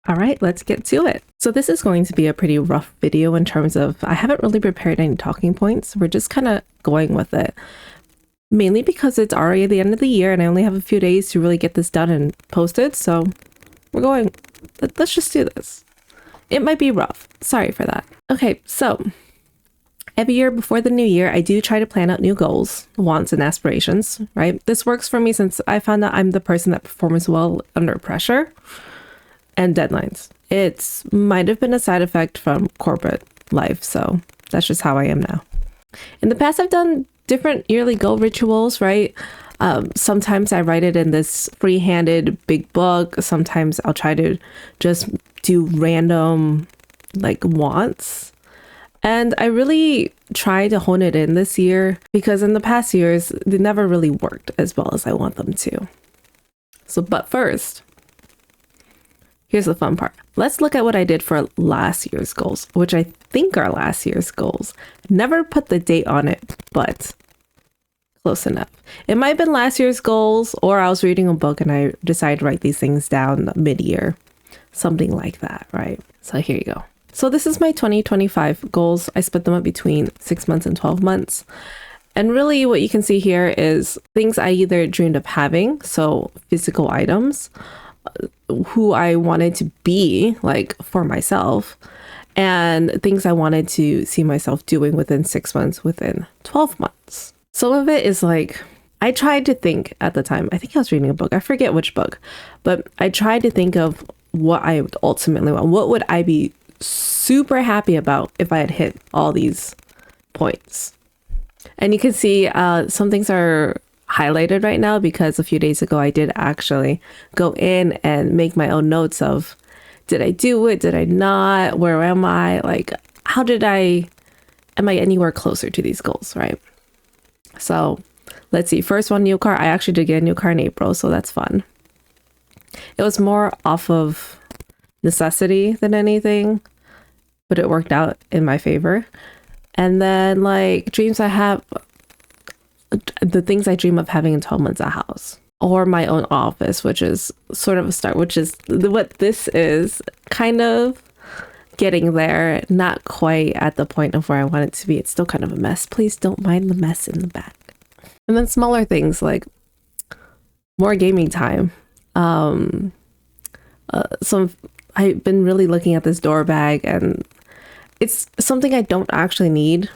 All right, let's get to it. So this is going to be a pretty rough video in terms of I haven't really prepared any talking points. We're just kind of going with it. Mainly because it's already the end of the year and I only have a few days to really get this done and posted. So we're going, let's just do this. It might be rough. Sorry for that. Okay, so every year before the new year, I do try to plan out new goals, wants, and aspirations, right? This works for me since I found that I'm the person that performs well under pressure and deadlines. It might have been a side effect from corporate life, so that's just how I am now. In the past, I've done different yearly goal rituals, right? Sometimes I write it in this free-handed big book. Sometimes I'll try to just do random like wants. And I really try to hone it in this year because in the past years, they never really worked as well as I want them to. So, but first, here's the fun part. Let's look at what I did for last year's goals, which I think are last year's goals. Never put the date on it, but close enough. It might have been last year's goals, or I was reading a book and I decided to write these things down mid-year. Something like that, right? So here you go. So this is my 2025 goals. I split them up between 6 months and 12 months. And really what you can see here is things I either dreamed of having, so physical items, who I wanted to be like for myself, and things I wanted to see myself doing within 6 months, within 12 months. Some of it is like, I tried to think at the time, I think I was reading a book, I forget which book, but I tried to think of what I would ultimately want. What would I be super happy about if I had hit all these points? And you can see some things are highlighted right now because a few days ago I did actually go in and make my own notes of, did I do it? Did I not? Where am I? Like, am I anywhere closer to these goals, right? So let's see. First one, new car. I actually did get a new car in April, so that's fun. It was more off of necessity than anything, but it worked out in my favor. And then like dreams I have, the things I dream of having in 12 months, a house or my own office, which is sort of a start, which is what this is, kind of getting there, not quite at the point of where I want it to be. It's still kind of a mess. Please don't mind the mess in the back. And then smaller things like more gaming time. I've been really looking at this door bag and it's something I don't actually need,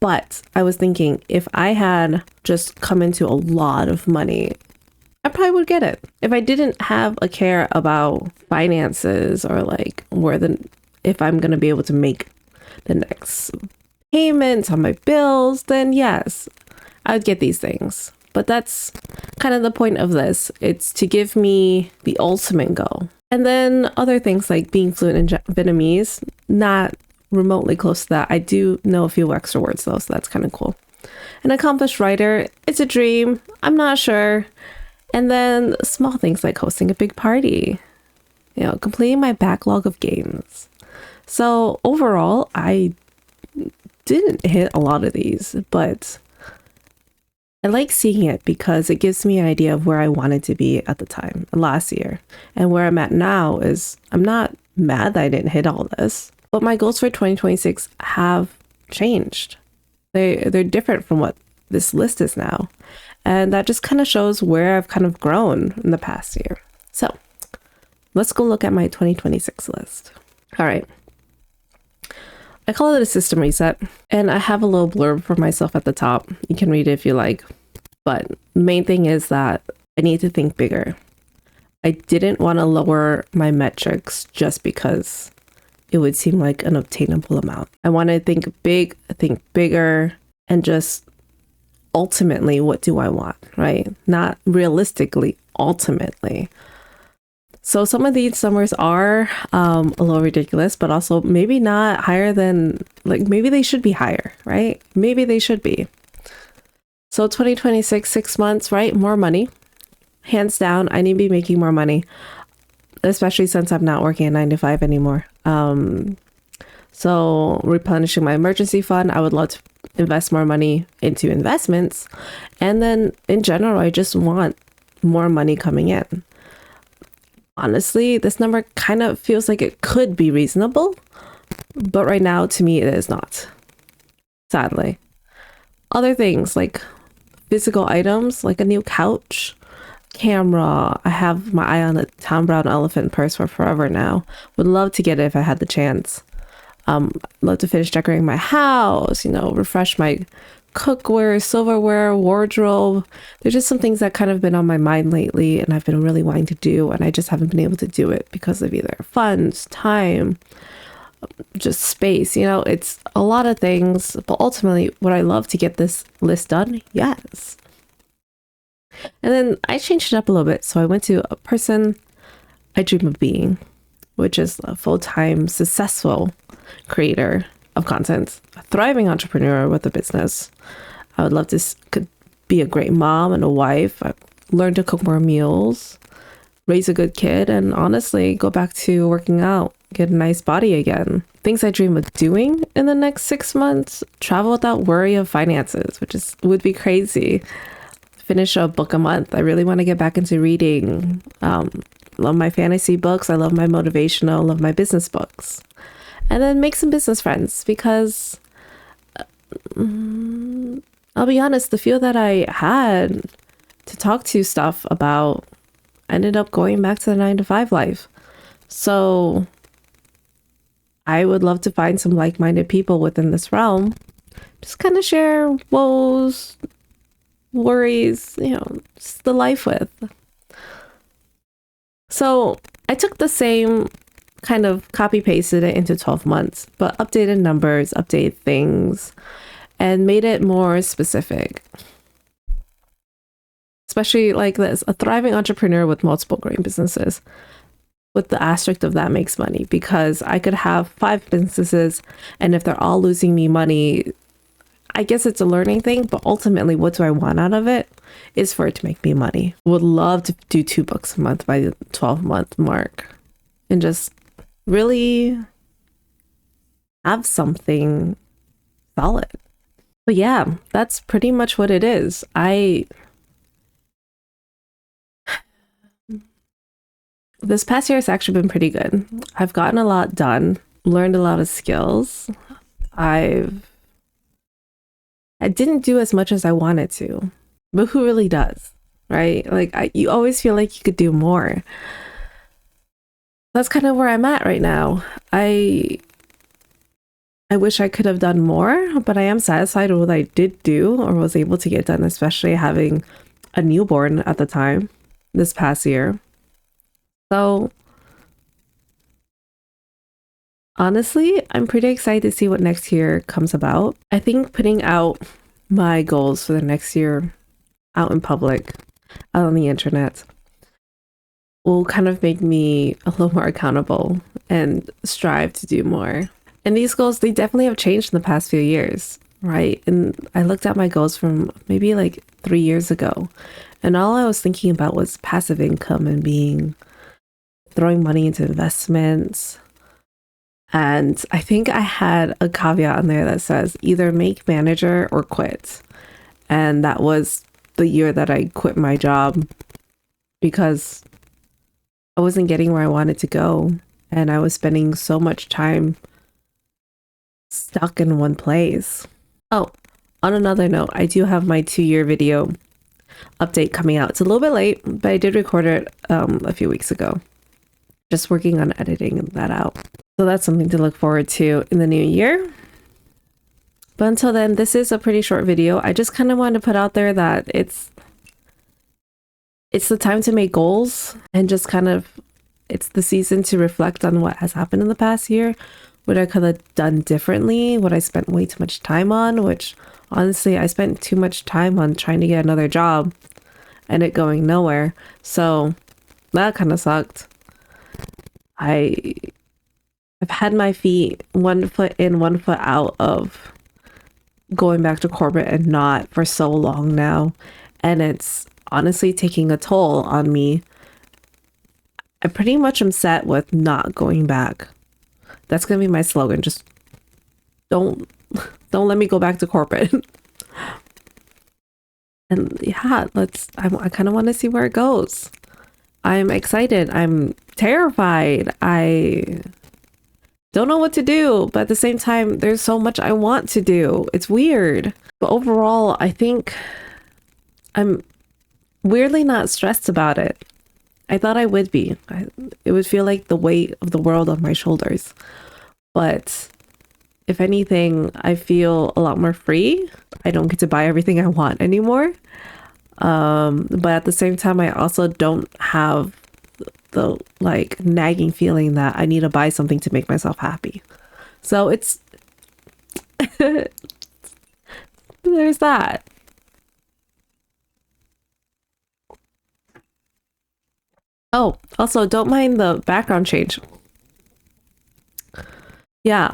but I was thinking if I had just come into a lot of money, I probably would get it. If I didn't have a care about finances or like if I'm going to be able to make the next payments on my bills, then yes, I would get these things. But that's kind of the point of this. It's to give me the ultimate goal. And then other things like being fluent in Vietnamese, not remotely close to that. I do know a few extra words though, so that's kind of cool. An accomplished writer, it's a dream. I'm not sure. And then small things like hosting a big party, completing my backlog of games. So overall, I didn't hit a lot of these, but I like seeing it because it gives me an idea of where I wanted to be at the time last year. And where I'm at now is I'm not mad that I didn't hit all this, but my goals for 2026 have changed. They're different from what this list is now. And that just kind of shows where I've kind of grown in the past year. So let's go look at my 2026 list. All right. I call it a system reset, and I have a little blurb for myself at the top. You can read it if you like, but the main thing is that I need to think bigger. I didn't want to lower my metrics just because it would seem like an obtainable amount. I want to think big, think bigger, and just ultimately, what do I want, right? Not realistically, ultimately. So some of these numbers are a little ridiculous, but also maybe not higher than, maybe they should be higher, right? Maybe they should be. So 2026, 6 months, right? More money. Hands down, I need to be making more money, especially since I'm not working a 9 to 5 anymore. So replenishing my emergency fund, I would love to invest more money into investments. And then in general, I just want more money coming in. Honestly, this number kind of feels like it could be reasonable, but right now to me it is not, sadly. Other things like physical items, like a new couch, camera. I have my eye on the Town Brown elephant purse for forever now. Would love to get it if I had the chance. Love to finish decorating my house, refresh my cookware, silverware, wardrobe. There's just some things that kind of been on my mind lately and I've been really wanting to do, and I just haven't been able to do it because of either funds, time, just space. It's a lot of things, but ultimately would I love to get this list done? Yes. And then I changed it up a little bit. So I went to a person I dream of being, which is a full-time successful creator of content, a thriving entrepreneur with a business. I would love to could be a great mom and a wife, learn to cook more meals, raise a good kid, and honestly go back to working out, get a nice body again. Things I dream of doing in the next 6 months: travel without worry of finances, which would be crazy. Finish a book a month. I really want to get back into reading. Love my fantasy books. I love my motivational, love my business books. And then make some business friends because I'll be honest, the few that I had to talk to stuff about ended up going back to the 9-to-5 life. So I would love to find some like-minded people within this realm. Just kind of share woes, worries, just the life with. So I took the same kind of copy pasted it into 12 months, but updated numbers, updated things, and made it more specific. Especially like this, a thriving entrepreneur with multiple growing businesses. With the asterisk of that makes money, because I could have 5 businesses and if they're all losing me money, I guess it's a learning thing, but ultimately what do I want out of it is for it to make me money. Would love to do 2 books a month by the 12-month mark and just really have something solid. But yeah, that's pretty much what it is. This past year has actually been pretty good. I've gotten a lot done, learned a lot of skills. I didn't do as much as I wanted to, but who really does, right? Like you always feel like you could do more. That's kind of where I'm at right now. I wish I could have done more, but I am satisfied with what I did do or was able to get done, especially having a newborn at the time this past year. So honestly, I'm pretty excited to see what next year comes about. I think putting out my goals for the next year out in public, out on the internet, will kind of make me a little more accountable and strive to do more. And these goals, they definitely have changed in the past few years, right? And I looked at my goals from maybe like 3 years ago, and all I was thinking about was passive income and throwing money into investments. And I think I had a caveat on there that says either make manager or quit. And that was the year that I quit my job because I wasn't getting where I wanted to go. And I was spending so much time stuck in one place. Oh, on another note, I do have my 2-year video update coming out. It's a little bit late, but I did record it a few weeks ago. Just working on editing that out. So that's something to look forward to in the new year. But until then, this is a pretty short video. I just kind of wanted to put out there that it's the time to make goals and just kind of, it's the season to reflect on what has happened in the past year. What I could have done differently, what I spent way too much time on, which honestly, I spent too much time on trying to get another job and it going nowhere. So that kind of sucked. I've had my feet 1 foot in, 1 foot out of going back to corporate and not for so long now. And it's honestly taking a toll on me. I pretty much am set with not going back. That's going to be my slogan. Just don't let me go back to corporate. And yeah, I kind of want to see where it goes. I'm excited. I'm terrified. I don't know what to do, but at the same time, there's so much I want to do. It's weird. But overall, I think I'm weirdly not stressed about it. I thought I would be. It would feel like the weight of the world on my shoulders. But if anything, I feel a lot more free. I don't get to buy everything I want anymore. But at the same time, I also don't have the like nagging feeling that I need to buy something to make myself happy. So it's there's that. Oh, also don't mind the background change. Yeah,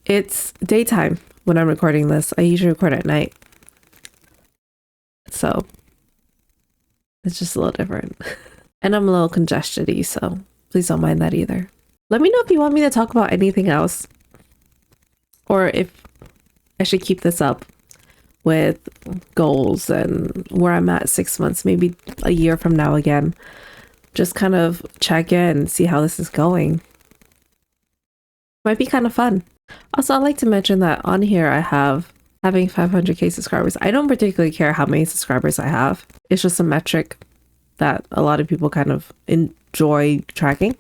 it's daytime when I'm recording this. I usually record at night. So it's just a little different. And I'm a little congested-y, so please don't mind that either. Let me know if you want me to talk about anything else. Or if I should keep this up with goals and where I'm at 6 months, maybe a year from now again. Just kind of check in, see how this is going. Might be kind of fun. Also, I'd like to mention that on here I have having 500k subscribers. I don't particularly care how many subscribers I have. It's just a metric that a lot of people kind of enjoy tracking.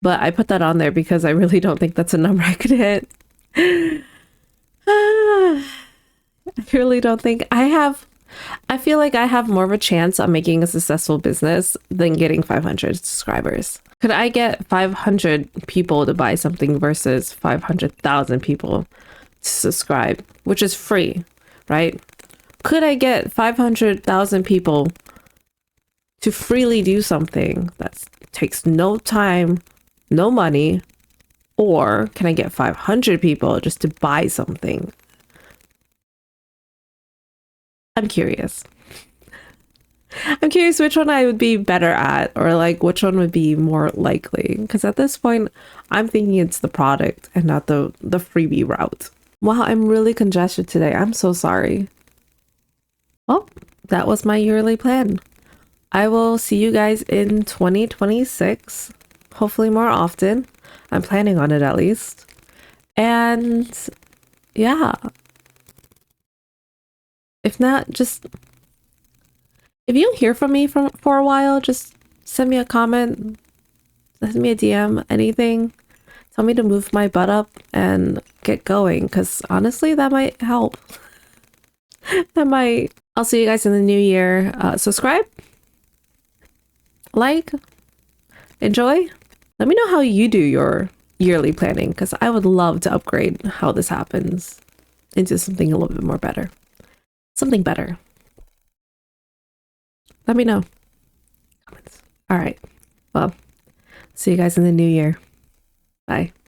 But I put that on there because I really don't think that's a number I could hit. I really don't think I feel like I have more of a chance on making a successful business than getting 500 subscribers. Could I get 500 people to buy something versus 500,000 people to subscribe, which is free, right? Could I get 500,000 people to freely do something that takes no time, no money, or can I get 500 people just to buy something? I'm curious. I'm curious which one I would be better at, or like which one would be more likely. Because at this point, I'm thinking it's the product and not the freebie route. Wow, I'm really congested today. I'm so sorry. Well, that was my yearly plan. I will see you guys in 2026, hopefully more often. I'm planning on it at least. And yeah, if not, just if you don't hear from me for a while, just send me a comment, send me a DM, anything. Tell me to move my butt up and get going, because honestly, that might help. That might. I'll see you guys in the new year. Subscribe, like, enjoy. Let me know how you do your yearly planning, because I would love to upgrade how this happens into something a little bit more better. Something better. Let me know. Comments. All right. Well, see you guys in the new year. Bye.